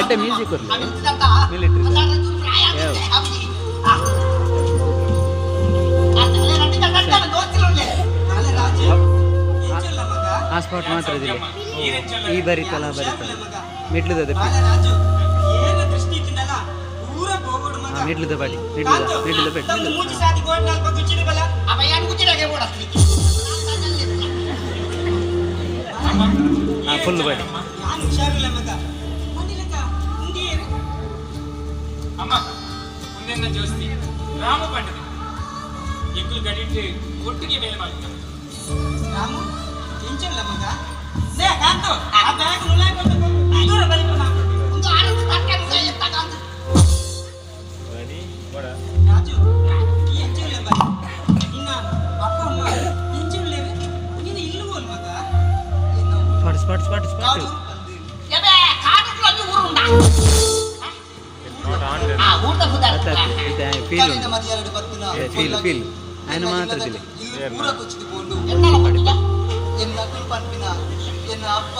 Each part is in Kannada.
ಒಟ್ಟೆ ಮ್ಯೂಸಿಕ್ ಮಿಲಿಟರಿ ಆ ಸ್ಪಾಟ್ ಮಾತ್ರ ಇದಿಲ್ಲ ಈ ಬರೀತಲ್ಲ ಬರೀತಲ್ಲ ಮಿಡ್ಲದ ಮಿಡ್ಲದ ಬಾಡಿ ಮಿಡ್ಲದ ಪೆಟ್ಟು ಫುಲ್ ಬಾಡಿ ರಾಮ ಪಂಡದ ಎಕ್ಕಲು ಗಡಿಟ್ಟು ಒಟ್ಟಿಗೆ ಮೇಲೆ ಮಾಡ್ತಾರೆ ರಾಮು ಎಂಚಲ್ಲ ಮಗ ನೇ ಕಾಂತು ಆ ಬ್ಯಾಗ್ ನುಲಾಯ್ ಬಂದು ದೂರ ಬರಿಪನ ಒಂದು ಆರು ತಟ್ಟೆ ಮುಗ ಎತ್ತಕಾಂತ ಬಡಿ ಬಡ ರಾಜು ಎಂಚಲ್ಲ ಬರಿ ಇನ್ನ ಅಪ್ಪ ಅಮ್ಮ ಎಂಚಲ್ಲ ನೀನು ಇಲ್ಲವೋ ಮಗ ಸ್ಪಾಟ್ ಯಬೆ ಕಾಡುಗಳು ಅಲ್ಲಿ ಊರುಂಡ ಆ ಊಟ ಬುದ ಫೀಲ್ ಫೀಲ್ ఆయన మాత్రదిలే ಎನ್ನಗಳು ಪಂಪಿನ ಎನ್ನ ಅಪ್ಪ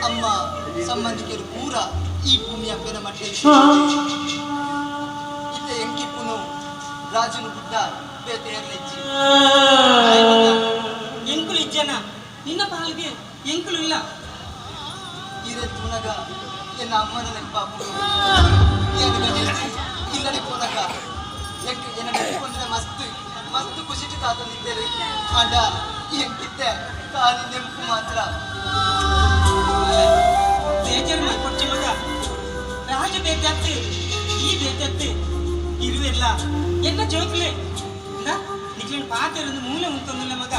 ಅಮ್ಮ ಸಂಬಂಧಿಕರು ಪೂರ ಈ ಭೂಮಿಯ ಬೆನ ಮಟ್ಟೆ ಇತ್ತ ಎಂಕಿಪ್ಪುನು ರಾಜನು ಗುಡ್ಡ ಬೇತೆಯರ್ಲೆಚ್ಚಿ ಎಂಕುಲು ಇಜ್ಜನ ನಿನ್ನ ಪಾಲಿಗೆ ಎಂಕುಲು ಇಲ್ಲ ಇರೆ ತುನಗ ಎನ್ನ ಅಮ್ಮನ ನೆನಪಾಪು ಇಲ್ಲಡೆ ಪೋನಗ ಎನ್ನ ನೆನಪೊಂದಿನ ಮಸ್ತ್ ಖುಷಿ ಕಾತಂದಿದ್ದೇನೆ ಆಂಡ ಎಂಕಿತ್ತೆ ಕಾಲಿ ನೆನಪು ಮಾತ್ರ ಬೇಜಾರು ಕೊಡ್ಚಿ ಮಗ ರಾಜ ಬೇಜಾರ್ತಿ ಈ ಬೇಜಾರ್ತಿ ಇರುವೆಲ್ಲ ಎನ್ನ ಜೋಕ್ಲೆ ನಿಕ್ಲಿನ ಪಾತ್ರ ಮೂಲೆ ಉಂಟೊಂದಿಲ್ಲ ಮಗ